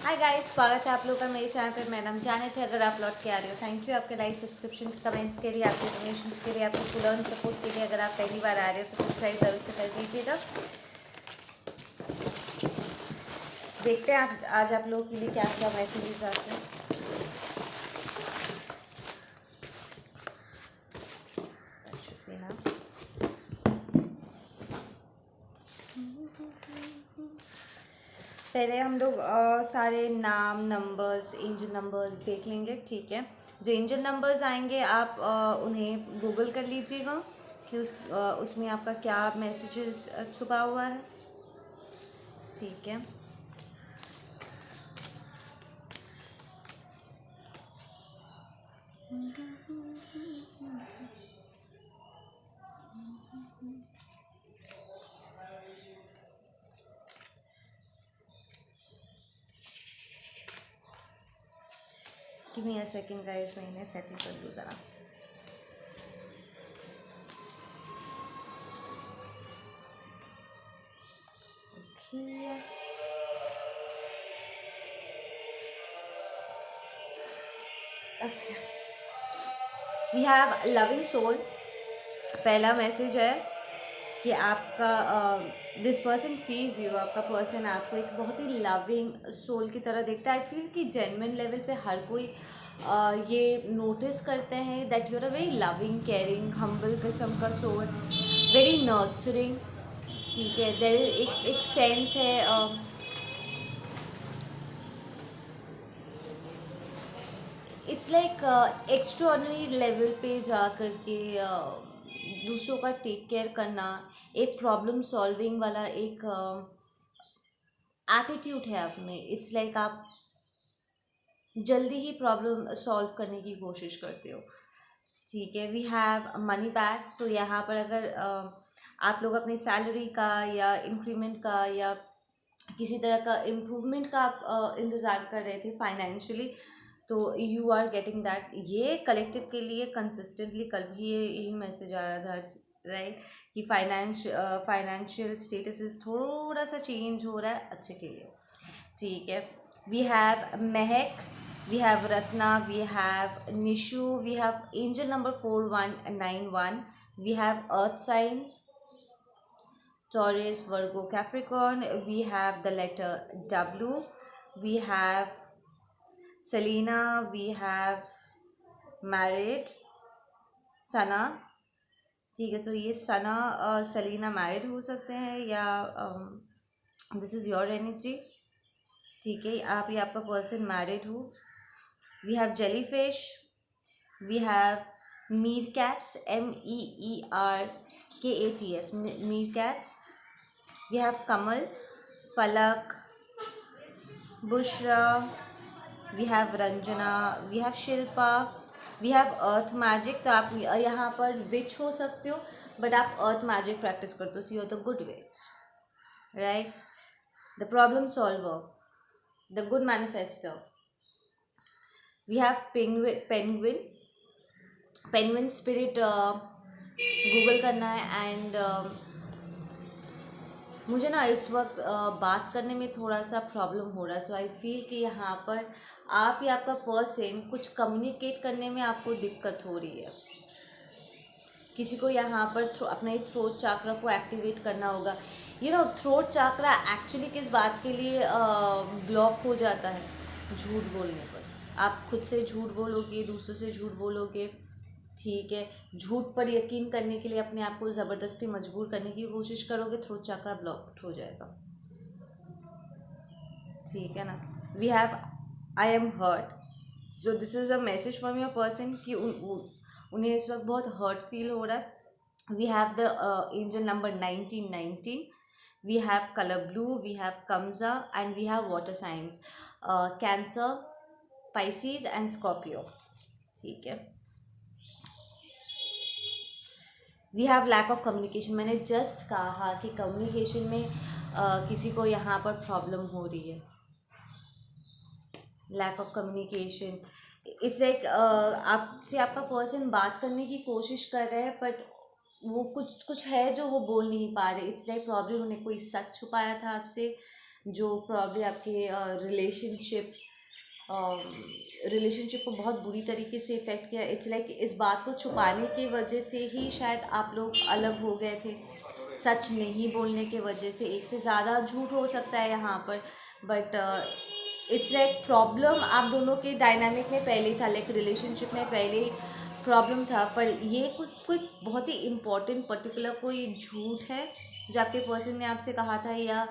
Hi guys, स्वागत है आप लोग का मेरे चैनल पर। मेरा नाम जानेट है। अगर आप लौट के आ रहे हो, थैंक यू आपके लाइक, सब्सक्रिप्शंस, कमेंट्स के लिए, आपके डोनेशंस के लिए, आपके फुल ऑन सपोर्ट के लिए। अगर आप पहली बार आ रहे हो तो सब्सक्राइब जरूर से कर दीजिएगा। देखते हैं आज आप लोगों के लिए क्या क्या मैसेजेस आते हैं। पहले हम लोग सारे नाम, नंबर्स, एंजल नंबर्स देख लेंगे, ठीक है। जो एंजल नंबर्स आएंगे आप उन्हें गूगल कर लीजिएगा कि उसमें आपका क्या मैसेजेस छुपा हुआ है, ठीक है। Give me a second guys, मैं इन्हें सेटिंग कर दूँ ज़रा। Okay, we have loving soul. पहला मैसेज है कि आपका दिस पर्सन सीज यू, आपका पर्सन आपको एक बहुत ही लविंग सोल की तरह देखता है। आई फील कि जेन्युइन लेवल पे हर कोई ये नोटिस करते हैं that you are a very loving, caring, humble किस्म का सोल, वेरी नर्चरिंग, ठीक है। देयर एक सेंस है इट्स लाइक एक्स्ट्रॉर्डनरी लेवल पे जा कर के दूसरों का टेक केयर करना, एक प्रॉब्लम सॉल्विंग वाला एक एटीट्यूड है आप में। इट्स लाइक आप जल्दी ही प्रॉब्लम सॉल्व करने की कोशिश करते हो, ठीक है। We have money back. So यहाँ पर अगर आप लोग अपनी सैलरी का या इंक्रीमेंट का या किसी तरह का इम्प्रूवमेंट का आप इंतज़ार कर रहे थे फाइनेंशियली, तो यू आर गेटिंग दैट। ये कलेक्टिव के लिए कंसिस्टेंटली कल भी यही मैसेज आया था, राइट, कि फाइनेंशियल स्टेटस थोड़ा सा चेंज हो रहा है अच्छे के लिए, ठीक है। We have Mehak, we have Ratna, we have Nishu, we have angel number 4191, we have earth science Taurus, Virgo, Capricorn. We have the letter W. We have Selena. We have married सना, ठीक है। तो ये सना सलीना मैरिड हो सकते हैं या दिस इज़ योर एनर्जी, ठीक है। आप या आपका पर्सन मैरिड हो। We have jellyfish, we have meerkats, MEERKATS, meerkats. We have Kamal, Palak, Bushra, we have Ranjana, we have Shilpa, we have earth magic. तो आप यहाँ पर विच हो सकते हो, बट आप अर्थ मैजिक प्रैक्टिस करते हो, so you are the good witch, right, the problem solver, the good manifester. We have penguin, penguin spirit Google करना है। एंड मुझे ना इस वक्त बात करने में थोड़ा सा प्रॉब्लम हो रहा है। सो आई फील कि यहाँ पर आप या आपका पर्सन कुछ कम्युनिकेट करने में आपको दिक्कत हो रही है। किसी को यहाँ पर अपने थ्रोट चाकरा को एक्टिवेट करना होगा। थ्रोट चाकरा एक्चुअली किस बात के लिए ब्लॉक हो जाता है? झूठ बोलने पर। आप खुद से झूठ बोलोगे, दूसरों से झूठ बोलोगे, ठीक है। झूठ पर यकीन करने के लिए अपने आप को ज़बरदस्ती मजबूर करने की कोशिश करोगे, थ्रोट चक्रा ब्लॉक हो जाएगा, ठीक है ना। We have I am hurt. So this is a message from your person कि उन्हें इस वक्त बहुत हर्ट फील हो रहा है। We have the angel number 1919, we have colour blue, we have कमजा, and we have water signs, Cancer, Pisces and Scorpio, ठीक है। We have lack of communication. मैंने जस्ट कहा कि कम्युनिकेशन में किसी को यहाँ पर प्रॉब्लम हो रही है, lack of communication. It's like आपसे आपका पर्सन बात करने की कोशिश कर रहे हैं, बट वो कुछ कुछ है जो वो बोल नहीं पा रहे। इट्स लाइक प्रॉब्लम उन्हें कोई सच छुपाया था आपसे, जो प्रॉब्ली आपके रिलेशनशिप को बहुत बुरी तरीके से इफ़ेक्ट किया। इट्स लाइक इस बात को छुपाने की वजह से ही शायद आप लोग अलग हो गए थे, सच नहीं बोलने के वजह से। एक से ज़्यादा झूठ हो सकता है यहाँ पर, बट इट्स लाइक प्रॉब्लम आप दोनों के डायनामिक में पहले ही था, लाइक रिलेशनशिप में पहले ही प्रॉब्लम था। पर ये कुछ कोई बहुत ही इम्पोर्टेंट पर्टिकुलर कोई झूठ है जो आपके पर्सन ने आपसे कहा था, या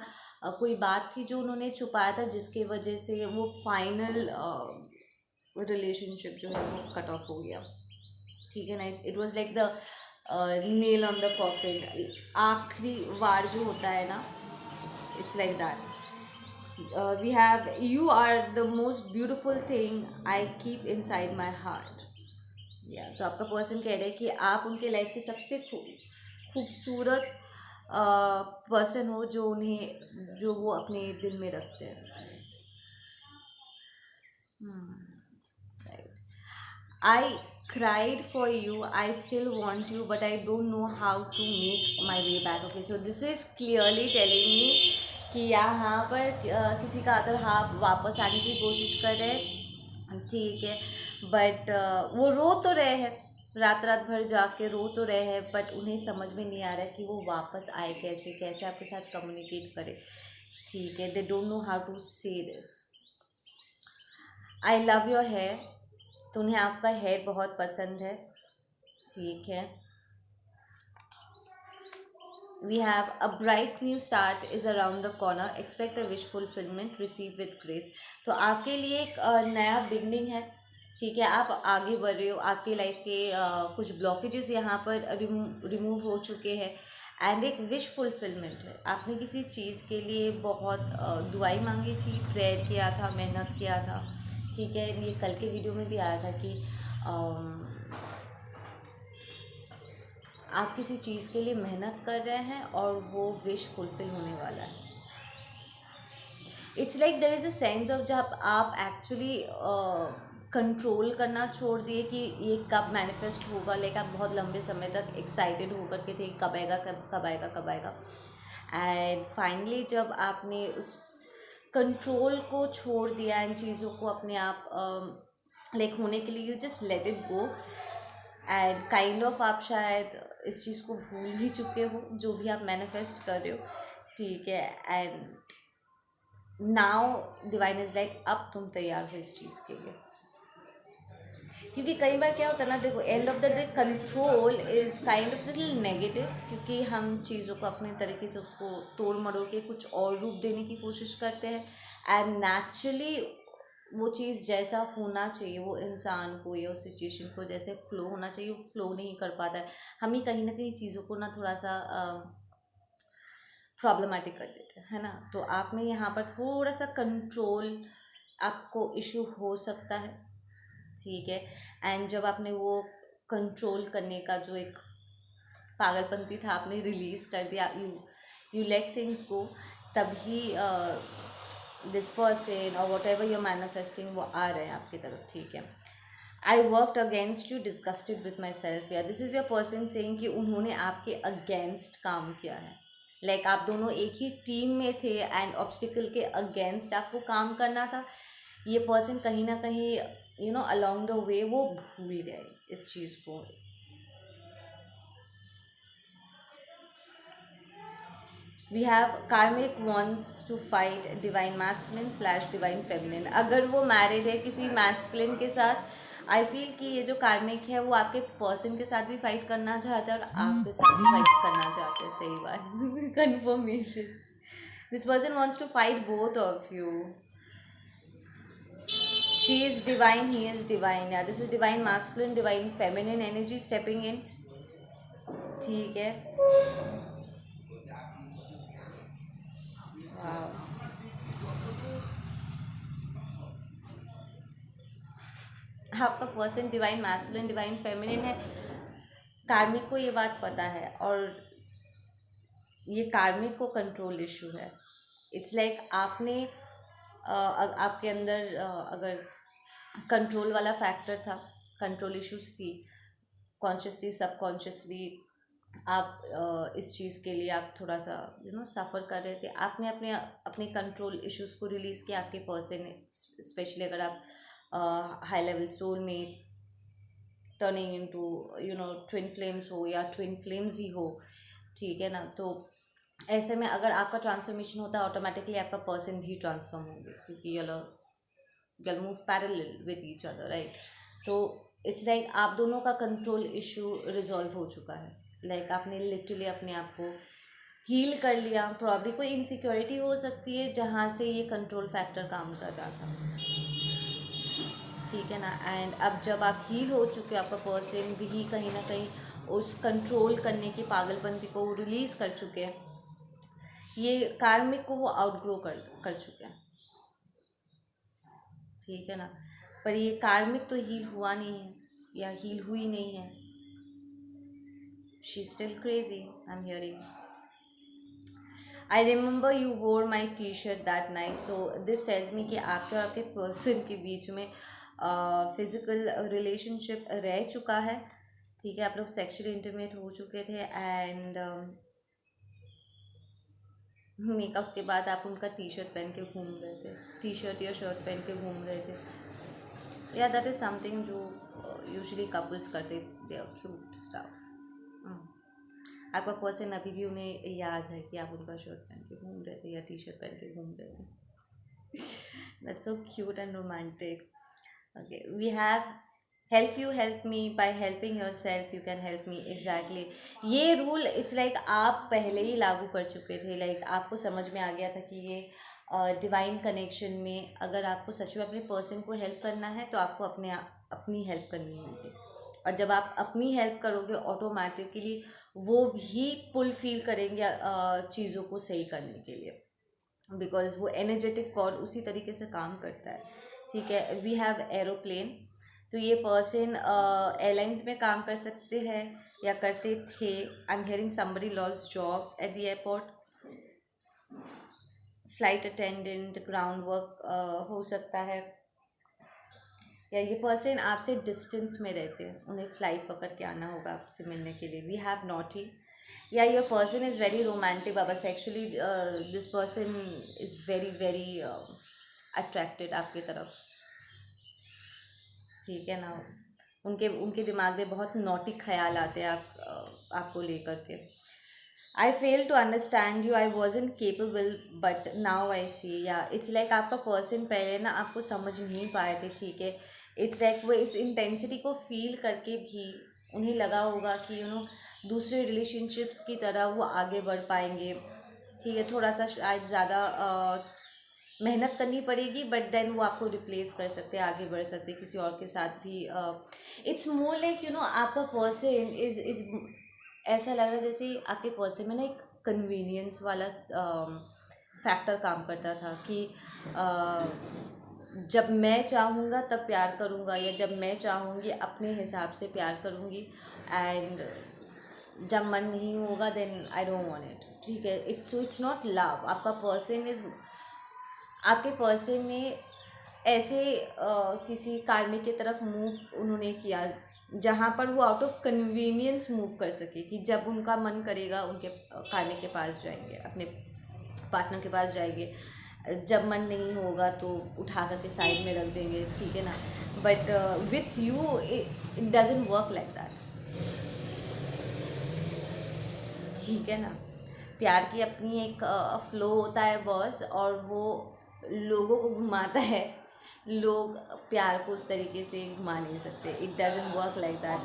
कोई बात थी जो उन्होंने छुपाया था जिसके वजह से वो फाइनल रिलेशनशिप जो है वो कट ऑफ हो गया। ठीक है ना, it was like the nail on the coffin, आखिरी वार जो होता है ना, it's like that. We have you are the most beautiful thing I keep inside my heart. या तो आपका पर्सन कह रहे हैं कि आप उनके लाइफ के सबसे खूबसूरत पर्सन हो जो वो अपने दिल में रखते हैं। I cried for you, I still want you, but I don't know how to make my way back. Okay, so this is clearly telling me कि यहाँ पर किसी का अगर हाथ वापस आने की कोशिश कर रहे हैं, ठीक है, बट वो रो तो रहे हैं, रात रात भर जाके रो तो रहे हैं, बट उन्हें समझ में नहीं आ रहा कि वो वापस आए कैसे, कैसे आपके साथ कम्युनिकेट करे। ठीक है, they don't know how to say this. I love your hair, तो उन्हें आपका हेयर बहुत पसंद है। ठीक है, we have a bright new start is around the corner, expect a wish fulfilment, receive with grace. तो आपके लिए एक नया बिगनिंग है। ठीक है, आप आगे बढ़ रहे हो, आपके लाइफ के कुछ ब्लॉकेजेस यहाँ पर रिमूव हो चुके हैं, एंड एक विश फुलफिलमेंट है। आपने किसी चीज़ के लिए बहुत दुआई मांगी थी, प्रेयर किया था, मेहनत किया था। ठीक है, ये कल के वीडियो में भी आया था कि आप किसी चीज़ के लिए मेहनत कर रहे हैं और वो विश फुलफिल होने वाला है। It's like there is a sense of जब आप एक्चुअली कंट्रोल करना छोड़ दिए कि ये कब मैनिफेस्ट होगा। लाइक आप बहुत लंबे समय तक एक्साइटेड होकर के थे, कब आएगा, कब आएगा, कब आएगा, एंड फाइनली जब आपने उस कंट्रोल को छोड़ दिया इन चीज़ों को अपने आप लाइक होने के लिए, you just let it go, and kind of आप शायद इस चीज़ को भूल भी चुके हो जो भी आप मैनिफेस्ट कर रहे हो। ठीक है, and now divine is like अब तुम तैयार हो इस चीज़ के लिए। क्योंकि कई बार क्या होता है ना, देखो, end of the day control is kind of little negative, क्योंकि हम चीज़ों को अपने तरीके से उसको तोड़ मरोड़ के कुछ और रूप देने की कोशिश करते हैं, एंड नेचुरली वो चीज़ जैसा होना चाहिए, वो इंसान को या उस सिचुएशन को जैसे फ्लो होना चाहिए वो फ्लो नहीं कर पाता है। हम ही कहीं ना कहीं चीज़ों को ना थोड़ा सा प्रॉब्लमेटिक कर देते हैं, है ना। तो आप में यहाँ पर थोड़ा सा कंट्रोल आपको इशू हो सकता है। ठीक है, एंड जब आपने वो कंट्रोल करने का जो एक पागलपंती था आपने रिलीज़ कर दिया, यू लेट थिंग्स गो, तभी दिस पर्सन और वॉट एवर यूर मैनिफेस्टिंग वो आ रहे हैं आपकी तरफ। ठीक है, I worked against you, disgusted with myself, yeah this is your person saying कि उन्होंने आपके अगेंस्ट काम किया है। लाइक आप दोनों एक ही टीम में थे एंड ऑब्स्टिकल के अगेंस्ट आपको काम करना था। ये पर्सन कहीं ना कहीं अलोंग द वे वो भूल गए इस चीज़ को। We have karmic wants to fight divine masculine / divine feminine. अगर वो मैरिड है किसी मैस्कुलिन के साथ, आई फील कि ये जो कार्मिक है वो आपके पर्सन के साथ भी फाइट करना चाहते हैं और आपके साथ भी फाइट करना चाहते हैं। सही बात, confirmation. This person wants to fight both of you. She is divine, he is divine, yeah this is divine masculine divine feminine energy stepping in. ठीक है, वाह, आपका person divine masculine divine feminine है। कार्मिक को ये बात पता है और ये कार्मिक को कंट्रोल इशू है। इट्स लाइक आपने आपके अंदर अगर कंट्रोल वाला फैक्टर था, कंट्रोल इश्यूज थी, कॉन्शियसली सबकॉन्शियसली आप इस चीज़ के लिए आप थोड़ा सा सफ़र कर रहे थे, आपने अपने अपने कंट्रोल इश्यूज़ को रिलीज़ किया आपके पर्सन ने। स्पेशली अगर आप high level soulmates turning into twin flames हो या ट्विन फ्लेम्स ही हो, ठीक है ना। तो ऐसे में अगर आपका ट्रांसफॉर्मेशन होता है, ऑटोमेटिकली आपका पर्सन भी ट्रांसफॉर्म होंगे, क्योंकि you'll move parallel with each other, right? तो इट्स लाइक आप दोनों का कंट्रोल इशू रिजॉल्व हो चुका है। लाइक आपने लिटरली अपने आप को हील कर लिया। प्रॉब्ली कोई इनसिक्योरिटी हो सकती है जहाँ से ये कंट्रोल फैक्टर काम कर रहा था, ठीक है ना। एंड अब जब आप हील हो चुके हो, आपका पर्सन भी कहीं ना कहीं उस कंट्रोल करने की पागलपंती को रिलीज़ कर चुके हैं, ये कार्मिक को वो आउटग्रो कर चुके हैं, ठीक है ना। पर ये कार्मिक तो हील हुआ नहीं है या हील हुई नहीं है। She still crazy, I am hearing. I remember you wore my T shirt that night, so this tells me कि आपके और आपके पर्सन के बीच में फिज़िकल रिलेशनशिप रह चुका है, ठीक है। आप लोग सेक्सुअली इंटीमेट हो चुके थे एंड मेकअप के बाद आप उनका टी शर्ट पहन के घूम रहे थे, टी शर्ट या शर्ट पहन के घूम रहे थे। या दैट इज़ समथिंग जो यूजुअली कपल्स करते, दे आर क्यूट स्टफ। आपका पर्सन अभी भी उन्हें याद है कि आप उनका शर्ट पहन के घूम रहे थे या टी शर्ट पहन के घूम रहे थे। That's so cute and romantic. Okay, we have help you help me, by helping yourself you can help me. Exactly, ये रूल इट्स लाइक आप पहले ही लागू कर चुके थे। लाइक आपको समझ में आ गया था कि ये डिवाइन कनेक्शन में अगर आपको सच में अपने पर्सन को हेल्प करना है तो आपको अपनी हेल्प करनी होगी। और जब आप अपनी हेल्प करोगे, ऑटोमेटिकली वो भी पुल फील करेंगे चीज़ों को सही करने के लिए, बिकॉज वो एनर्जेटिक कॉर्ड उसी तरीके से काम करता है, ठीक है। वी हैव एरोप्लेन, तो ये पर्सन एयरलाइंस में काम कर सकते हैं या करते थे। आई am hearing somebody loss job at the airport, flight attendant, ground work हो सकता है। या ये पर्सन आपसे डिस्टेंस में रहते हैं, उन्हें फ़्लाइट पकड़ के आना होगा आपसे मिलने के लिए। वी हैव नॉट ही, या your person is very romantic Baba sexually, this person is very very attracted आपकी तरफ, ठीक है ना। उनके उनके दिमाग में बहुत नॉटी ख्याल आते हैं आपको लेकर के। I fail to understand you, I wasn't capable but now I see. Yeah it's like आपका पर्सन पहले ना आपको समझ नहीं पाए थे, ठीक है। इट्स लाइक वो इस इंटेंसिटी को फील करके भी उन्हें लगा होगा कि दूसरे रिलेशनशिप्स की तरह वो आगे बढ़ पाएंगे, ठीक है। थोड़ा सा शायद ज़्यादा मेहनत करनी पड़ेगी, बट देन वो आपको रिप्लेस कर सकते हैं, आगे बढ़ सकते हैं किसी और के साथ भी। इट्स मोर लाइक आपका पर्सन इज ऐसा लग रहा है जैसे आपके पर्सन में ना एक कन्वीनियंस वाला फैक्टर काम करता था कि जब मैं चाहूँगा तब प्यार करूँगा, या जब मैं चाहूँगी अपने हिसाब से प्यार करूँगी, एंड जब मन नहीं होगा then I don't want it, ठीक है। It's not love. आपके पर्सन ने ऐसे किसी कार्मिक की तरफ मूव उन्होंने किया जहाँ पर वो आउट ऑफ कन्वीनियंस मूव कर सके, कि जब उनका मन करेगा उनके कार्मिक के पास जाएंगे, अपने पार्टनर के पास जाएंगे, जब मन नहीं होगा तो उठा करके साइड में रख देंगे, ठीक है ना। But with you it doesn't work like that, ठीक है ना। प्यार की अपनी एक फ्लो होता है बॉस, और वो लोगों को घुमाता है। लोग प्यार को उस तरीके से घुमा नहीं सकते, it doesn't work like that,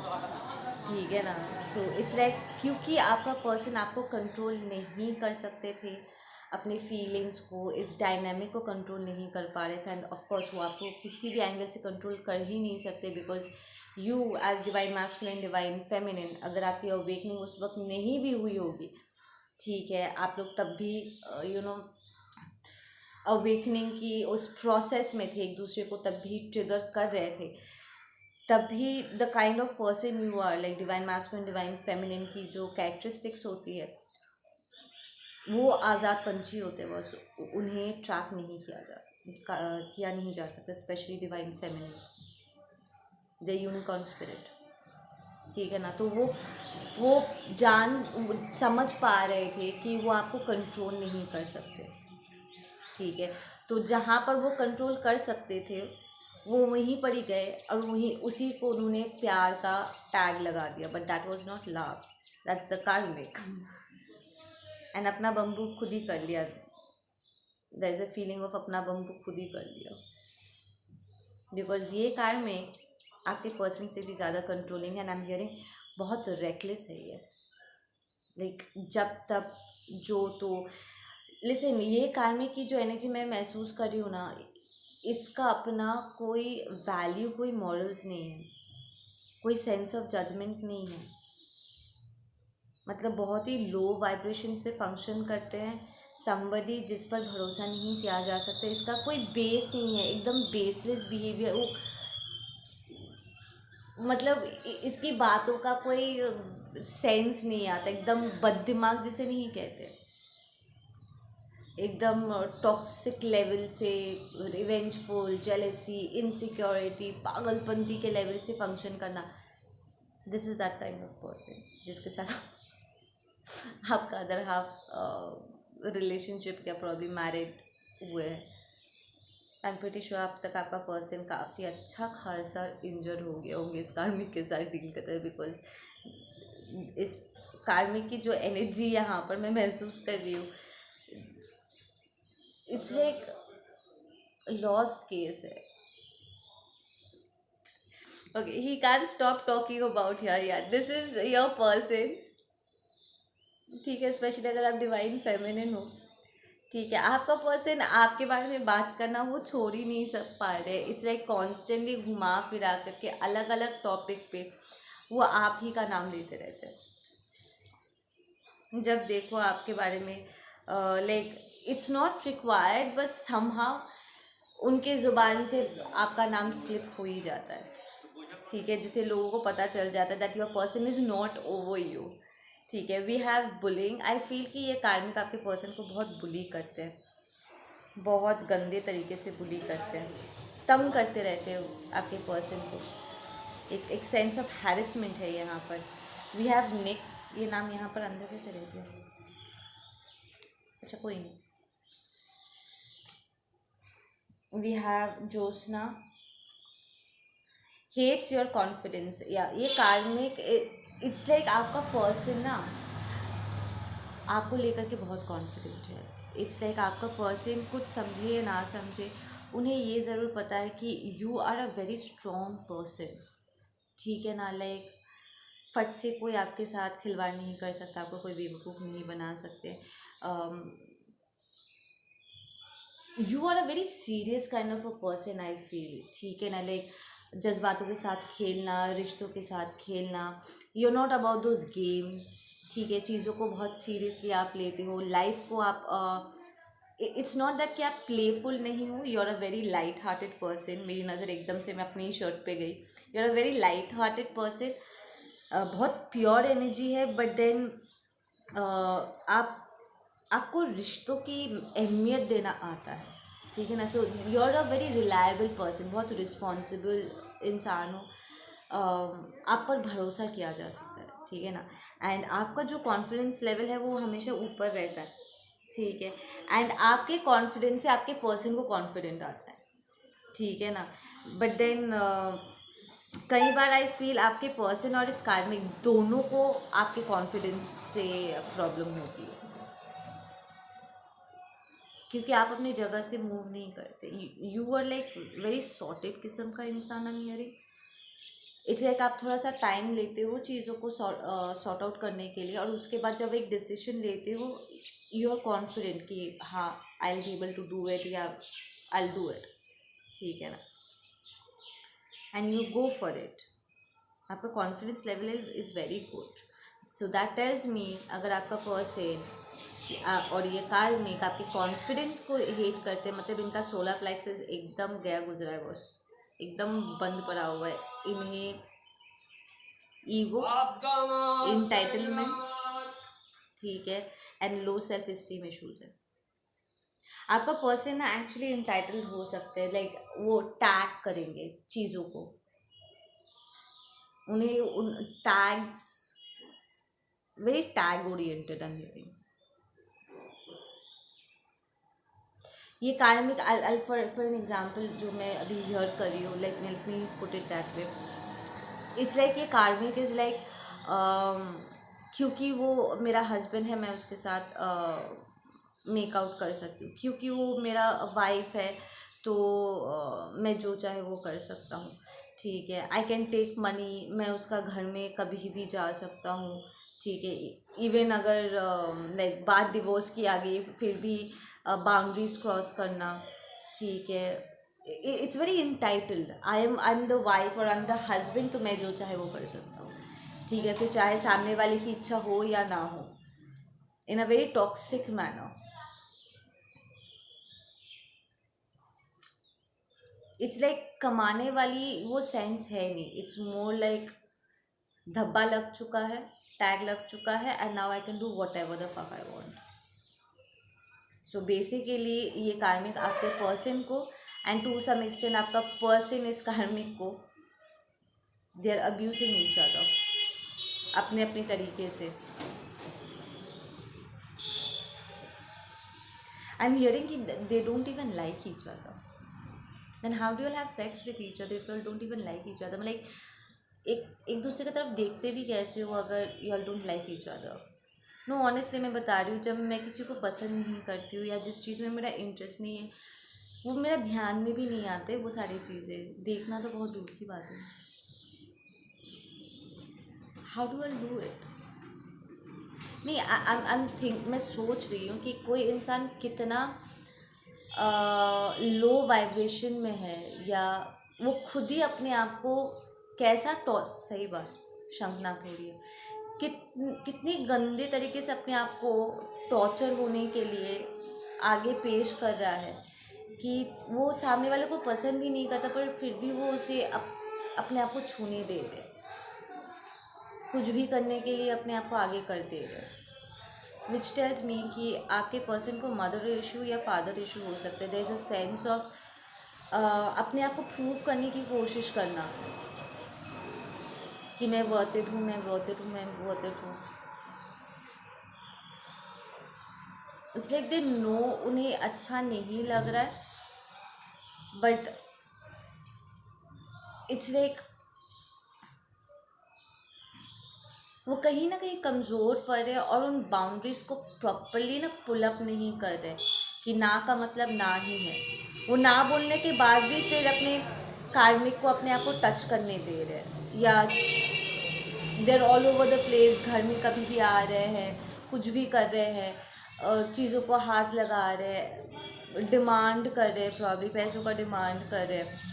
ठीक है ना। सो इट्स लाइक क्योंकि आपका पर्सन आपको कंट्रोल नहीं कर सकते थे, अपने फीलिंग्स को, इस डायनामिक को कंट्रोल नहीं कर पा रहे थे, एंड ऑफ कोर्स वो आपको किसी भी एंगल से कंट्रोल कर ही नहीं सकते, because you as divine masculine divine feminine, अगर आपकी अवेकनिंग उस वक्त नहीं भी हुई होगी, ठीक है, आप लोग तब भी अवेकनिंग की उस प्रोसेस में थे, एक दूसरे को तब भी ट्रिगर कर रहे थे, तब भी the kind of person you are, like divine masculine divine feminine की जो कैरेक्टरिस्टिक्स होती है वो आज़ाद पंछी होते हैं, बस उन्हें ट्रैप नहीं किया नहीं जा सकता, स्पेशली डिवाइन फेमिनिन्स को, द यूनिकॉर्न स्पिरिट। ठीक है ना। तो वो जान समझ पा रहे थे कि वो आपको कंट्रोल नहीं कर सकते। ठीक है। तो जहाँ पर वो कंट्रोल कर सकते थे वो वहीं पर ही गए और वहीं उसी को उन्होंने प्यार का टैग लगा दिया, but that was not love, that's the karmic. And अपना बम्बू खुद ही कर लिया, there is a feeling of अपना बम्बू खुद ही कर लिया, बिकॉज ये कार्मिक आपके पर्सन से भी ज़्यादा कंट्रोलिंग है। एंड आई एम हियरिंग बहुत रेकलेस है ये, लाइक जब तब जो तो लिसन, ये कार्मिक की जो एनर्जी मैं महसूस कर रही हूँ ना, इसका अपना कोई वैल्यू, कोई मॉरल्स नहीं है, कोई सेंस ऑफ जजमेंट नहीं है। मतलब बहुत ही लो वाइब्रेशन से फंक्शन करते हैं। समबडी जिस पर भरोसा नहीं किया जा सकता, इसका कोई बेस नहीं है, एकदम बेसलेस बिहेवियर। वो मतलब इसकी बातों का कोई सेंस नहीं आता, एकदम बददिमाग जिसे नहीं कहते, एकदम टॉक्सिक लेवल से, रिवेंजफुल, जेलेसी, इनसिक्योरिटी, पागलपंती के लेवल से फंक्शन करना, this is that kind of person जिसके साथ आपका अदर हाफ रिलेशनशिप या प्रॉब्लम मैरिड हुए हैं। आई एम प्रीटी श्योर अब तक आपका पर्सन काफ़ी अच्छा खासा इंजर हो गया होंगे इस कार्मिक के साथ डील करते हुए, बिकॉज इस कार्मिक की जो एनर्जी यहाँ पर मैं महसूस कर रही हूँ, इट्स लाइक लॉस्ट केस है। Okay, he can stop talking about here, यार दिस इज योर पर्सन। ठीक है, स्पेशली अगर आप डिवाइन फेमिनिन हो। ठीक है, आपका पर्सन आपके बारे में बात करना वो छोड़ ही नहीं सक पा रहे। इट्स लाइक कॉन्स्टेंटली घुमा फिरा करके अलग अलग टॉपिक पे वो आप ही का नाम लेते रहते हैं। जब देखो आपके बारे में, like it's not required, but somehow उनके ज़ुबान से आपका नाम स्लिप हो ही जाता है। ठीक है, जिससे लोगों को पता चल जाता है that your person is not over you. ठीक है, we have bullying. I feel कि ये कार्मिक आपके पर्सन को बहुत बुली करते हैं, बहुत गंदे तरीके से बुली करते हैं, तंग करते रहते हो आपके पर्सन को। एक सेंस ऑफ हैरेसमेंट है यहाँ पर। वी हैव निक, ये नाम यहाँ पर अंदर कैसे रह गया, अच्छा कोई नहीं। We have Joshna, hates your confidence. या ये कार्मिक, इट्स लाइक आपका पर्सन ना आपको लेकर के बहुत कॉन्फिडेंट है। इट्स लाइक आपका पर्सन कुछ समझे या ना समझे, उन्हें ये ज़रूर पता है कि you are a very strong person. ठीक है ना, लाइक फट से कोई आपके साथ खिलवाड़ नहीं कर सकता, आपको कोई बेवकूफ़ नहीं बना सकते। You are a very serious kind of a person I feel. ठीक है ना, लाइक जज्बातों के साथ खेलना, रिश्तों के साथ खेलना, you are not about those games. ठीक है, चीज़ों को बहुत सीरियसली आप लेते हो, लाइफ को आप इट्स नॉट दैट कि आप प्लेफुल नहीं हो, you are a very light hearted person. मेरी नज़र एकदम से मैं अपनी शर्ट पे गई, you are a very light hearted person. बहुत प्योर एनर्जी है, बट देन आप आपको रिश्तों की अहमियत देना आता है। ठीक है ना, so you are a very reliable person, बहुत रिस्पॉन्सिबल इंसान हो। आप पर भरोसा किया जा सकता है। ठीक है ना, एंड आपका जो कॉन्फिडेंस लेवल है वो हमेशा ऊपर रहता है। ठीक है, एंड आपके कॉन्फिडेंस से आपके पर्सन को कॉन्फिडेंट आता है। ठीक है ना, बट देन कई बार आई फील आपके पर्सन और इस कार्मिक दोनों को आपके कॉन्फिडेंस से प्रॉब्लम होती है, क्योंकि आप अपनी जगह से मूव नहीं करते। You are like very sorted किस्म का इंसान। हम हियरिंग इट्स लाइक आप थोड़ा सा टाइम लेते हो चीज़ों को सॉर्ट आउट करने के लिए, और उसके बाद जब एक डिसीजन लेते हो यू आर कॉन्फिडेंट कि हाँ I will be able to do it, yeah I will do it. ठीक है ना, and you go for it. आपका confidence level is very good. So that tells me अगर आपका पर्सन और ये कार्मिक आपके कॉन्फिडेंट को हेट करते हैं, मतलब इनका सोलर प्लेक्सस एकदम गया गुजरा है बॉस, एकदम बंद पड़ा हुआ है। इन्हें ईगो, इंटाइटलमेंट, ठीक है, and low self esteem issues है। आपका पर्सन ना एक्चुअली इंटाइटल्ड हो सकते हैं, लाइक वो टैग करेंगे चीज़ों को, उन्हें उन tags, very tag oriented I am hearing. ये कार्मिक, फॉर एन एग्जाम्पल जो मैं अभी हियर कर रही हूँ, like let me put it that way, it's like ये कार्मिक इज़ लाइक, क्योंकि वो मेरा हस्बैंड है मैं उसके साथ मेकआउट कर सकती हूँ, क्योंकि वो मेरा वाइफ है तो मैं जो चाहे वो कर सकता हूँ, ठीक है। आई कैन टेक मनी, मैं उसका घर में कभी भी जा सकता हूँ, ठीक है। इवन अगर लाइक बात डिवोर्स की आ गई फिर भी बाउंड्रीज क्रॉस करना, ठीक है। It's very entitled, I am the wife और आई एम द हस्बैंड, तो मैं जो चाहे वो कर सकता हूँ, ठीक है। फिर चाहे सामने वाले की इच्छा हो या ना हो, in a very toxic manner. It's like कमाने वाली वो सेंस है नहीं, इट्स मोर लाइक धब्बा लग चुका है, टैग लग चुका है, and now I can do whatever the fuck I want. So basically ये कार्मिक आपके पर्सन को, एंड टू सम एक्सटेंट आपका पर्सन इस कार्मिक को, they are abusing each other अपने अपने तरीके से। आई एम हियरिंग कि they don't even like each other, then how do you have sex with each other if you don't even like each other. Like एक एक दूसरे की तरफ देखते भी कैसे हो अगर you all don't like each other. Know honestly मैं बता रही हूँ, जब मैं किसी को पसंद नहीं करती हूँ या जिस चीज़ में मेरा इंटरेस्ट नहीं है, वो मेरा ध्यान में भी नहीं आते वो सारी चीज़ें देखना, तो बहुत दूर की बात है। How do I do it? नहीं, आई थिंक, मैं सोच रही हूँ कि कोई इंसान कितना लो वाइब्रेशन में है, या वो खुद ही अपने आप को कैसा सही बात, शंखनाद हो रही है, कितनी गंदे तरीके से अपने आप को टॉर्चर होने के लिए आगे पेश कर रहा है, कि वो सामने वाले को पसंद भी नहीं करता पर फिर भी वो उसे अपने आप को छूने दे रहे, कुछ भी करने के लिए अपने आप को आगे कर दे रहे, विच टेल्स मी कि आपके पर्सन को मदर इशू या फादर इशू हो सकता है। There is a sense of अपने आप को प्रूव करने की कोशिश करना कि मैं वर्थ हूँ, मैं वर्थ हूँ, मैं वर्थ हूँ। इट्स लाइक दे नो उन्हें अच्छा नहीं लग रहा है, बट इट्स लाइक वो कहीं ना कहीं कमज़ोर पड़ रहे और उन बाउंड्रीज़ को प्रॉपरली ना पुल अप नहीं कर रहे, कि ना का मतलब ना ही है। वो ना बोलने के बाद भी फिर अपने कार्मिक को अपने आप को टच करने दे रहे हैं, या देर ऑल ओवर द प्लेस, घर में कभी भी आ रहे हैं, कुछ भी कर रहे हैं, चीज़ों को हाथ लगा रहे हैं, डिमांड कर रहे हैं, प्रॉब्ली पैसों का डिमांड कर रहे हैं,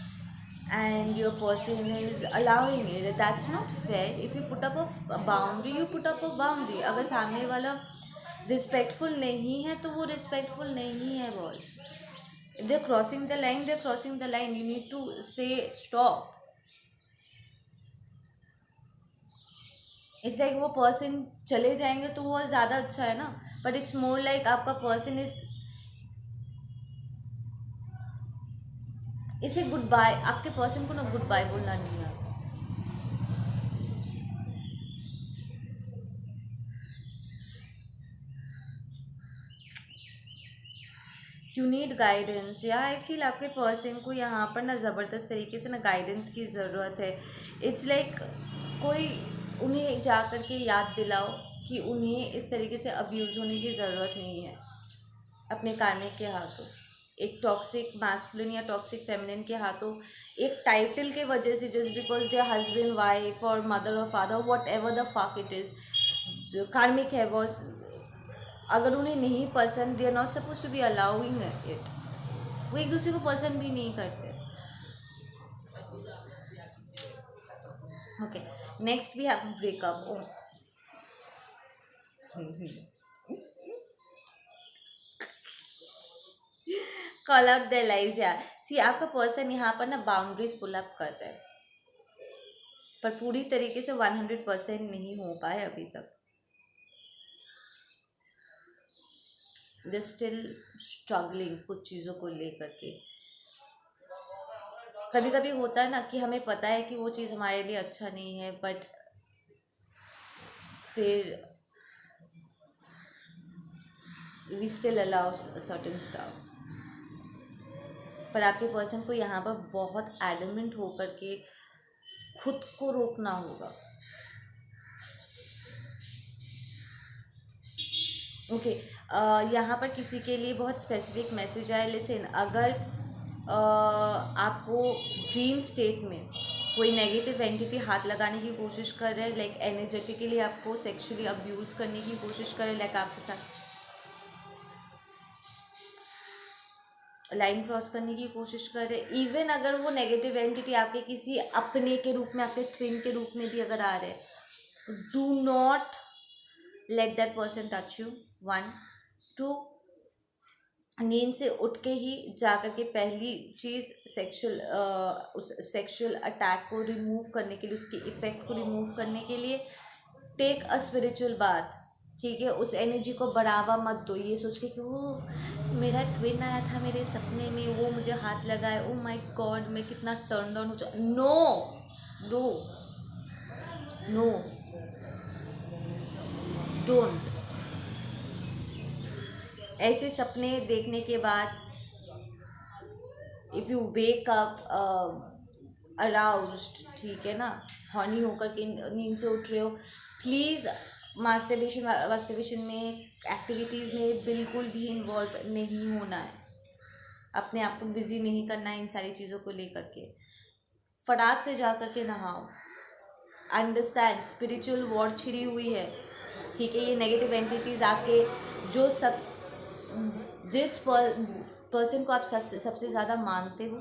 and your person is allowing it. That's not fair. If you put up a boundary, you put up a boundary. अगर सामने वाला रिस्पेक्टफुल नहीं है तो वो रिस्पेक्टफुल नहीं है boss. If they're crossing the line, they're crossing the line. You need to say stop. It's like वो पर्सन चले जाएंगे तो वो ज़्यादा अच्छा है ना, बट इट्स मोर लाइक आपका पर्सन इसे गुड बाय, आपके पर्सन को ना गुड बाय बोलना नहीं आता। यू नीड गाइडेंस, या आई फील आपके पर्सन को यहाँ पर ना ज़बरदस्त तरीके से ना गाइडेंस की ज़रूरत है। इट्स लाइक कोई उन्हें जा कर के याद दिलाओ कि उन्हें इस तरीके से अब्यूज़ होने की ज़रूरत नहीं है अपने कार्मिक के हाथों, एक टॉक्सिक मैस्कुलिन या टॉक्सिक फेमिनिन के हाथों, एक टाइटल के वजह से, just because they are husband wife और मदर और father, whatever the fuck it is, जो कार्मिक है वो, अगर उन्हें नहीं पसंद, they are not suppose to be allowing it. वो एक दूसरे को पसंद भी नहीं करते। Okay, next we have breakup. Oh call out the lies यार। सी आपका पर्सन यहाँ पर ना बाउंड्रीज पुल अप कर रहा है, पर पूरी तरीके से 100% नहीं हो पाए अभी तक। दे स्टिल स्ट्रगलिंग कुछ चीज़ों को लेकर के। कभी कभी होता है ना कि हमें पता है कि वो चीज़ हमारे लिए अच्छा नहीं है, बट फिर we still allow certain stuff. पर आपके पर्सन को यहाँ पर बहुत एडमेंट होकर के खुद को रोकना होगा। ओके, यहाँ पर किसी के लिए बहुत स्पेसिफिक मैसेज आया। लिसन, अगर आपको ड्रीम स्टेट में कोई नेगेटिव एंटिटी हाथ लगाने की कोशिश कर रहा है, लाइक एनर्जेटिकली आपको सेक्सुअली अब्यूज़ करने की कोशिश कर रहे हैं, लाइक आपके साथ लाइन क्रॉस करने की कोशिश कर रहे हैं, इवन अगर वो नेगेटिव एंटिटी आपके किसी अपने के रूप में, आपके ट्विन के रूप में भी अगर आ रहे हैं, do not let that person touch you. One, two, नींद से उठ के ही जा कर के पहली चीज़ उस सेक्सुअल अटैक को रिमूव करने के लिए, उसके इफ़ेक्ट को रिमूव करने के लिए टेक अ स्पिरिचुअल बात। ठीक है, उस एनर्जी को बढ़ावा मत दो ये सोच के कि वो मेरा ट्विन आया था मेरे सपने में, वो मुझे हाथ लगाए, ओ माय गॉड मैं कितना टर्न ऑन हो जा। No, no, no, don't. ऐसे सपने देखने के बाद if you wake up aroused, ठीक है ना, हॉनी होकर के नींद से उठ रहे हो, प्लीज़ मास्टरबेशन में एक्टिविटीज़ में बिल्कुल भी इन्वॉल्व नहीं होना है। अपने आप को बिज़ी नहीं करना है इन सारी चीज़ों को लेकर के। फटाक से जा कर के नहाओ। अंडरस्टैंड, स्पिरिचुअल वॉर छिड़ी हुई है। ठीक है, ये नेगेटिव एंटिटीज़ आपके जो सब जिस पर्सन को आप सबसे ज़्यादा मानते हो,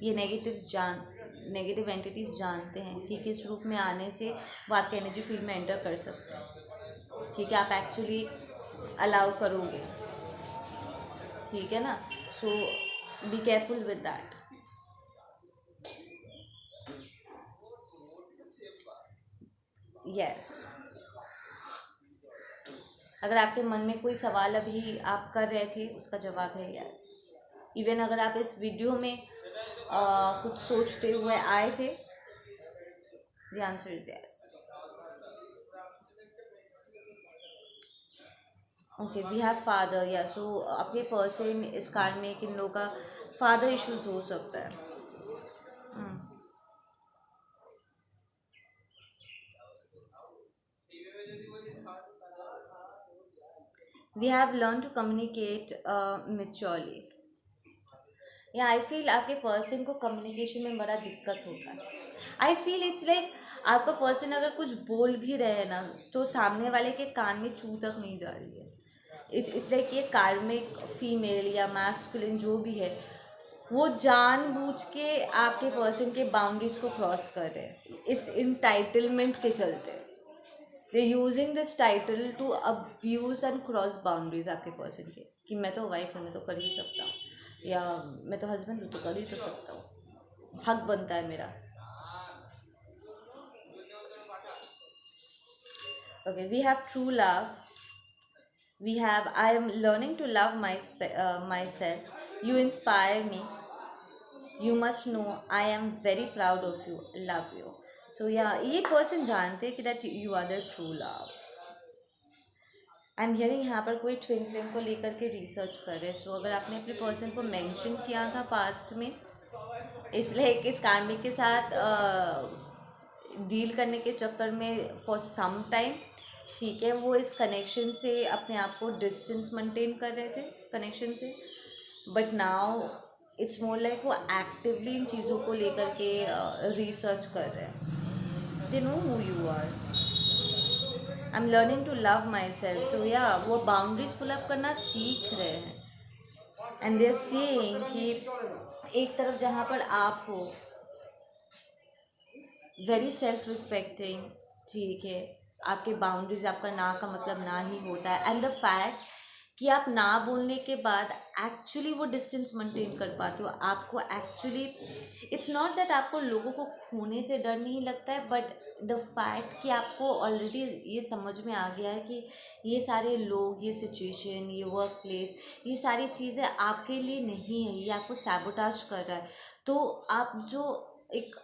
ये नेगेटिव एंटिटीज़ जानते हैं कि किस रूप में आने से वो आपके एनर्जी फील्ड में एंटर कर सकते हैं। ठीक है, आप एक्चुअली अलाउ करोगे। ठीक है ना, so be careful with that. Yes, अगर आपके मन में कोई सवाल अभी आप कर रहे थे, उसका जवाब है यस। इवन अगर आप इस वीडियो में कुछ सोचते हुए आए थे, the answer is yes. Okay, we have father, या सो आपके पर्सन इस कार्ड में किन लोगों का फादर इश्यूज हो सकता है। We have learn to communicate maturely. या आई फील आपके पर्सन को कम्युनिकेशन में बड़ा दिक्कत होता है। आई फील इट्स लाइक आपका पर्सन अगर कुछ बोल भी रहे हैं ना, तो सामने वाले के कान में चू तक नहीं जा रही है। इट्स लाइक ये कार्मिक फीमेल या मैस्कुलिन जो भी है, वो जानबूझ के आपके पर्सन के बाउंड्रीज को क्रॉस कर रहे हैं इस इंटाइटलमेंट के चलते। They using this title to abuse and cross boundaries आपके पर्सन के, कि मैं तो वाइफ हूँ, मैं तो कर ही सकता हूँ, या मैं तो हस्बैंड हूँ तो कर ही तो सकता हूँ, हक बनता है मेरा। Okay, we have true love. We have I am learning to love myself, you inspire me, you must know I am very proud of you, love you. So yeah ये पर्सन जानते हैं कि that you are the true love. I am hearing यहाँ पर कोई twin flame को लेकर के रिसर्च कर रहे हैं। सो अगर आपने अपने पर्सन को मेंशन किया था पास्ट में, इसलिए इस कार्मिक के साथ डील करने के चक्कर में फॉर सम टाइम, ठीक है, वो इस कनेक्शन से अपने आप को डिस्टेंस मेंटेन कर रहे थे कनेक्शन से, but now it's more like वो एक्टिवली इन चीज़ों को लेकर के रिसर्च कर रहे हैं। They know who you are. I am learning to love myself. So yeah वो बाउंड्रीज पुल अप करना सीख रहे हैं। एंड दे आर सीइंग कि एक तरफ जहाँ पर आप हो वेरी सेल्फ रिस्पेक्टिंग, ठीक है, आपके बाउंड्रीज, आपका ना का मतलब ना ही होता है, एंड द फैक्ट कि आप ना बोलने के बाद एक्चुअली वो डिस्टेंस मेंटेन कर पाते हो। आपको एक्चुअली, इट्स नॉट दैट आपको लोगों को खोने से डर नहीं लगता है, बट द फैक्ट कि आपको ऑलरेडी ये समझ में आ गया है कि ये सारे लोग, ये सिचुएशन, ये वर्क प्लेस, ये सारी चीज़ें आपके लिए नहीं है, ये आपको सैबोटाज कर रहा है। तो आप जो एक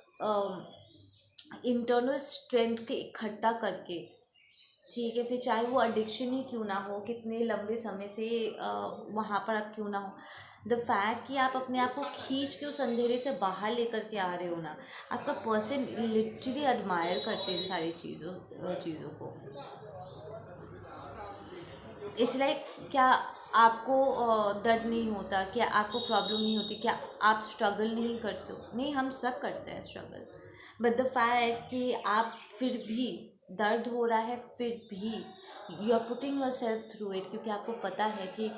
इंटरनल स्ट्रेंथ के इकट्ठा करके, ठीक है, फिर चाहे वो एडिक्शन ही क्यों ना हो, कितने लंबे समय से वहाँ पर आप क्यों ना हो, द फैक्ट कि आप अपने आप को खींच के उस अंधेरे से बाहर लेकर के आ रहे हो ना, आपका पर्सन लिटरली एडमायर करते हैं इन सारी चीज़ों को। इट्स लाइक क्या आपको दर्द नहीं होता, क्या आपको प्रॉब्लम नहीं होती, क्या आप स्ट्रगल नहीं करते हो? नहीं, हम सब करते हैं स्ट्रगल, बट द फैक्ट कि आप फिर भी, दर्द हो रहा है फिर भी you are putting yourself through it, क्योंकि आपको पता है कि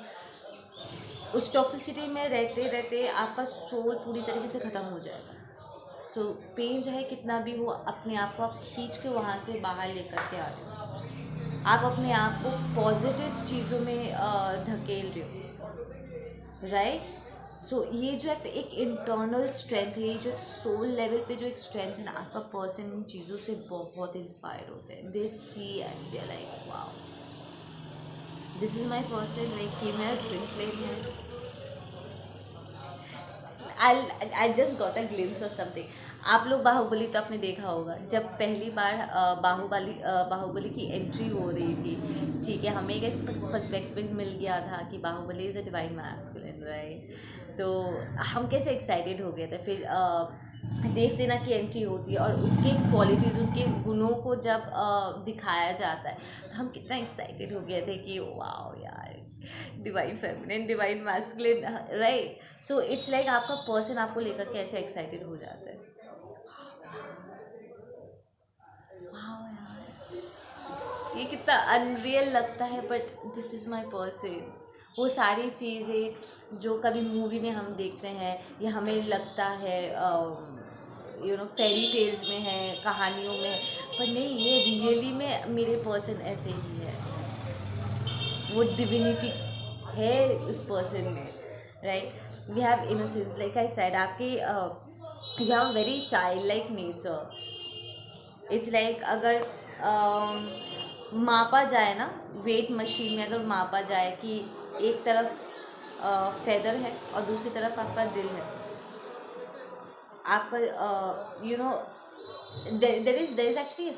उस टॉक्सिसिटी में रहते रहते आपका सोल पूरी तरीके से ख़त्म हो जाएगा। सो पेन चाहे कितना भी हो, अपने आप को आप खींच के वहाँ से बाहर लेकर के आ रहे हो, आप अपने आप को पॉजिटिव चीज़ों में धकेल रहे हो, राइट। सो ये जो एक इंटरनल स्ट्रेंथ है, ये जो सोल लेवल पे जो एक स्ट्रेंथ है ना, आपका पर्सन इन चीज़ों से बहुत इंस्पायर होते हैं। They see and they like wow, this is my person, like ही मेरा ड्रिंक प्लेन है। I just got a glimpse of something. आप लोग बाहुबली तो आपने देखा होगा, जब पहली बार बाहुबली की एंट्री हो रही थी, ठीक है, हमें एक पर्सपेक्टिव मिल गया था कि Baahubali is a divine masculine, right. तो हम कैसे एक्साइटेड हो गए थे। फिर देवसेना की एंट्री होती है और उसके क्वालिटीज़, उनके गुणों को जब दिखाया जाता है, तो हम कितना एक्साइटेड हो गए थे कि वाओ यार, divine feminine, divine masculine, right. So it's like आपका पर्सन आपको लेकर के ऐसे एक्साइटेड हो जाता है। वाओ यार, ये कितना अनरियल लगता है, but this is my person. वो सारी चीज़ें जो कभी मूवी में हम देखते हैं या हमें लगता है फेरी टेल्स में है, कहानियों में है, पर नहीं, ये रियली में मेरे पर्सन ऐसे ही है। वो डिविनिटी है उस पर्सन में, right. We have innocence, like I said, आपके you have very childlike nature. It's like अगर मापा जाए ना, वेट मशीन में अगर मापा जाए कि एक तरफ फेदर है और दूसरी तरफ आपका दिल है, आपका there is actually a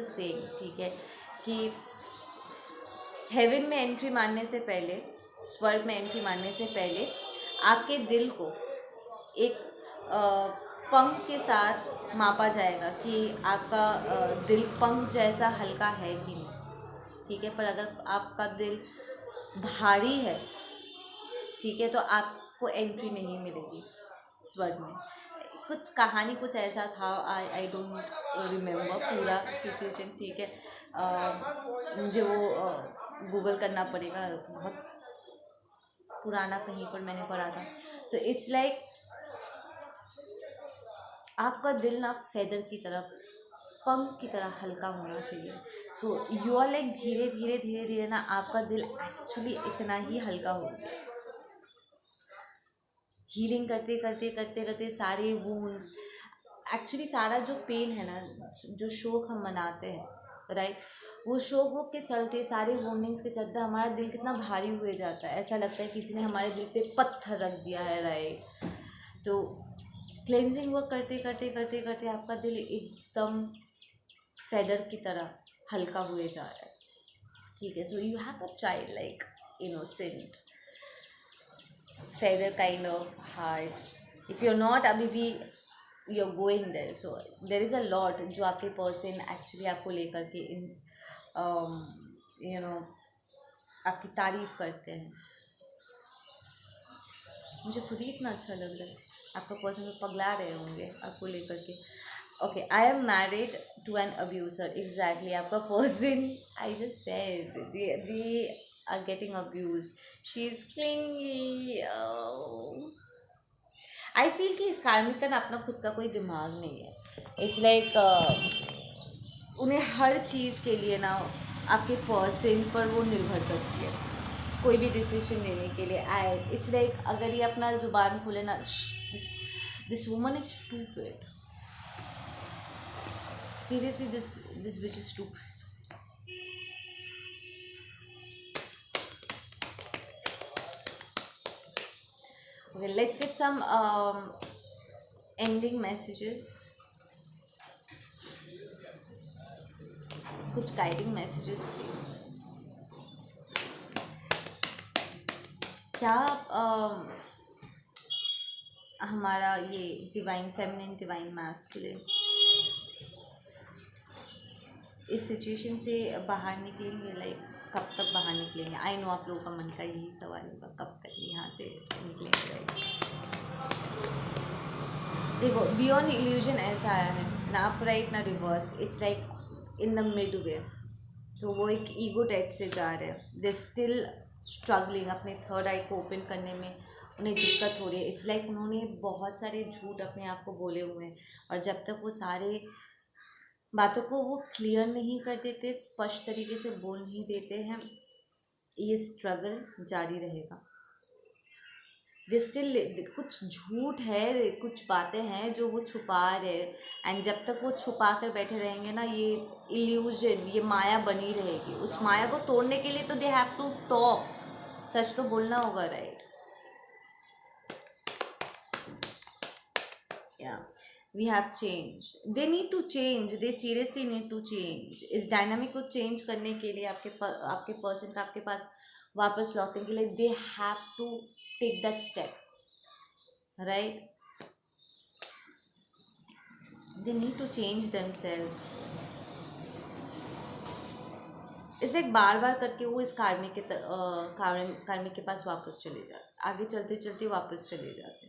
saying, ठीक है, कि हेवन में एंट्री मारने से पहले, स्वर्ग में एंट्री मारने से पहले, आपके दिल को एक पंख के साथ मापा जाएगा कि आपका दिल पंख जैसा हल्का है कि नहीं, ठीक है। पर अगर आपका दिल भारी है, ठीक है, तो आपको एंट्री नहीं मिलेगी स्वर्ग में। कुछ कहानी कुछ ऐसा था, आई डोंट रिमेम्बर पूरा सिचुएशन, ठीक है। मुझे वो गूगल करना पड़ेगा, बहुत पुराना कहीं पर मैंने पढ़ा था। तो इट्स लाइक आपका दिल ना फेदर की तरफ, पंख की तरह हल्का होना चाहिए। सो यू आर लाइक धीरे धीरे धीरे धीरे ना आपका दिल एक्चुअली इतना ही हल्का हो गया, हीलिंग करते करते करते करते सारे वूंड्स, एक्चुअली सारा जो पेन है ना, जो शोक हम मनाते हैं, राइट, वो शोक के चलते, सारे वूंडिंग्स के चलते हमारा दिल कितना भारी हुए जाता है, ऐसा लगता है किसी ने हमारे दिल पे पत्थर रख दिया है, राइट। तो क्लेंजिंग वर्क करते करते करते करते आपका दिल एकदम फेदर की तरह हल्का हुए जा रहा है, ठीक है। So you have a child like innocent feather kind of heart. If you're not अभी भी you're going there, so there is a lot जो आपके पर्सन एक्चुअली आपको लेकर के इन यू नो आपकी तारीफ करते हैं। मुझे खुद ही इतना अच्छा लग रहा है, आपका पर्सन तो पगला रहे होंगे आपको लेकर के। Okay, I am married to an abuser, exactly आपका person, I just said they are getting abused, she is clingy. I feel कि इस कार्मिक का ना अपना खुद का कोई दिमाग नहीं है। इट्स लाइक उन्हें हर चीज़ के लिए ना आपके पर्सन पर वो निर्भर करती है। कोई भी डिसीजन लेने के लिए आए। इट्स लाइक अगर ये अपना ज़ुबान खोले ना, this woman is stupid, seriously this which is stupid. Okay, let's get some ending messages, कुछ guiding messages please। क्या हमारा ये डिवाइन फेमिनिन डिवाइन मैस्कुलिन इस सिचुएशन से बाहर निकलेंगे? लाइक कब तक बाहर निकलेंगे? आई नो आप लोगों का मन का यही सवाल होगा, कब तक यहाँ से निकलेंगे? राइट, देखो बियॉन्ड इल्यूजन ऐसा आया है ना अपराइट ना reverse, it's like in the mid way. तो वो एक ईगो डेथ से जा रहे हैं, दे स्टिल स्ट्रगलिंग अपने थर्ड आई को ओपन करने में, उन्हें दिक्कत हो रही है। इट्स लाइक उन्होंने बहुत सारे झूठ अपने आप को बोले हुए हैं, और जब तक वो सारे बातों को वो क्लियर नहीं कर देते, स्पष्ट तरीके से बोल नहीं देते हैं, ये स्ट्रगल जारी रहेगा। स्टिल कुछ झूठ है, कुछ बातें हैं जो वो छुपा रहे, एंड जब तक वो छुपा कर बैठे रहेंगे ना, ये इल्यूजन, ये माया बनी रहेगी। उस माया को तोड़ने के लिए तो दे हैव टू टॉक, सच तो बोलना होगा। राइट, या we have change, they need to change, they seriously need to change. इस डायनामिक को चेंज करने के लिए आपके पर्सन का आपके पास वापस लौटने के लिए they have to take that step. Right, they need to change themselves। इसलिए बार बार करके वो इस कार्मिक के पास वापस चले जाते, आगे चलते चलते वापस चले जाते।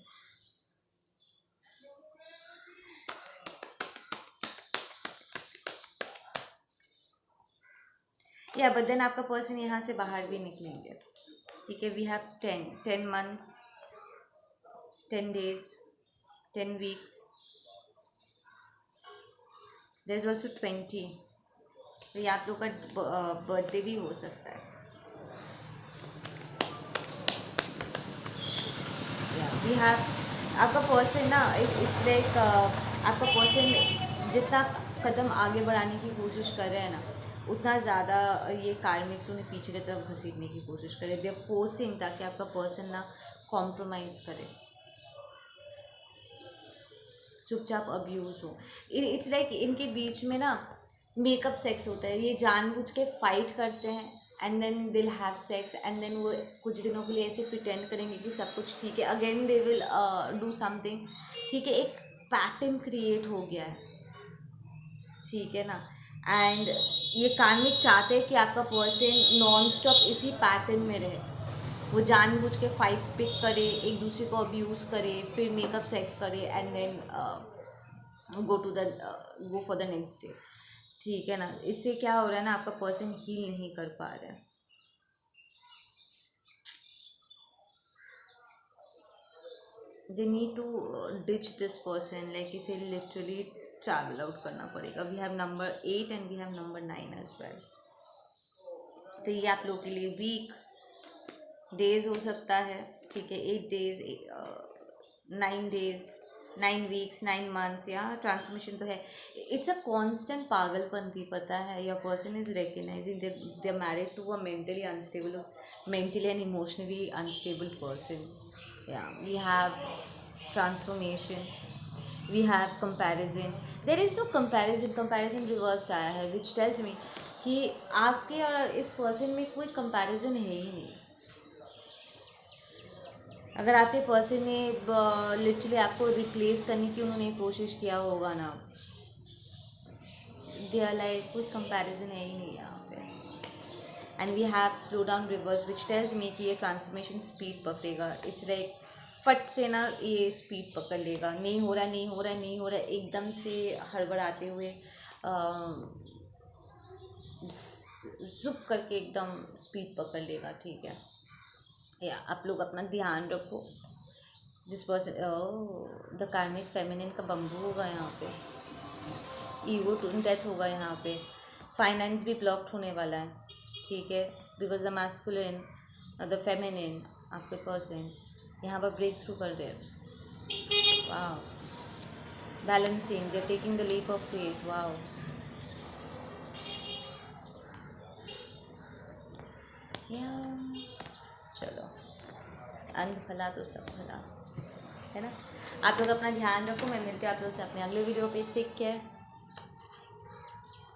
या बट देन आपका पर्सन यहाँ से बाहर भी निकलेंगे। ठीक है, we have 10 months, 10 days, 10 weeks, there is also 20। तो ये आप लोग का बर्थडे भी हो सकता है। वी हैव आपका पर्सन ना, इट्स लाइक आपका पर्सन जितना कदम आगे बढ़ाने की कोशिश कर रहे हैं ना, उतना ज़्यादा ये कार्मिक्स उन्हें पीछे की तरफ घसीटने की कोशिश करे। दे आर फोर्सिंग ताकि आपका पर्सन ना कॉम्प्रोमाइज़ करे, चुपचाप अब्यूज़ हो। इट्स लाइक इनके बीच में ना मेकअप सेक्स होता है, ये जानबूझ के फाइट करते हैं, एंड देन दिल हैव सेक्स, एंड देन वो कुछ दिनों के लिए ऐसे प्रिटेंड करेंगे कि सब कुछ ठीक है, again they will do something. ठीक है, एक पैटर्न क्रिएट हो गया है। ठीक है ना, एंड ये कार्मिक चाहते हैं कि आपका पर्सन नॉन स्टॉप इसी पैटर्न में रहे। वो जानबूझ के फाइट्स पिक करे, एक दूसरे को अब्यूज़ करे, फिर मेकअप सेक्स करे, and then go for the next day. ठीक है ना, इससे क्या हो रहा है ना, आपका पर्सन हील नहीं कर पा रहा है। They need to ditch this person, like इसे लिटरली ट्रैवल आउट करना पड़ेगा। We have number 8 and we have number 9 as well. तो ये आप लोगों के लिए वीक डेज हो सकता है। ठीक है, 8 days, 9 days, 9 weeks, 9 months, या ट्रांसमिशन तो है। इट्स अ कॉन्स्टेंट पागलपंती, पता है। Your person is recognising they are married to a mentally and emotionally unstable person. Yeah we have transformation, we have comparison. There is no comparison reversed आया है, विच tells me कि आपके और इस person में कोई कंपैरिजन है ही नहीं। अगर आपके पर्सन ने लिटरली आपको रिप्लेस करने की उन्होंने कोशिश किया होगा ना, दे आर लाइक कोई कंपैरिजन है ही नहीं यहाँ पे। And we have slow down reverse, which tells me कि ये ट्रांसफॉर्मेशन स्पीड पकड़ेगा। इट्स लाइक फट से ना ये स्पीड पकड़ लेगा, नहीं हो रहा एकदम से हड़बड़ाते हुए जुप करके एकदम स्पीड पकड़ लेगा। ठीक है, या आप लोग अपना ध्यान रखो। दिस पर्सन, द कार्मिक फेमिनिन का बम्बू होगा यहाँ पे, ईगो टू डेथ होगा यहाँ पे, फाइनेंस भी ब्लॉक्ड होने वाला है। ठीक है, because the masculine the feminine, आपके पर्सन यहाँ पर ब्रेक थ्रू कर रहे हैं. Wow. Balancing, they taking the leap of faith. Wow. चलो, अंत भला तो सब भला, है ना. आप लोग अपना ध्यान रखो. मैं मिलती हूँ आप लोग से अपने अगले वीडियो पे. Take care.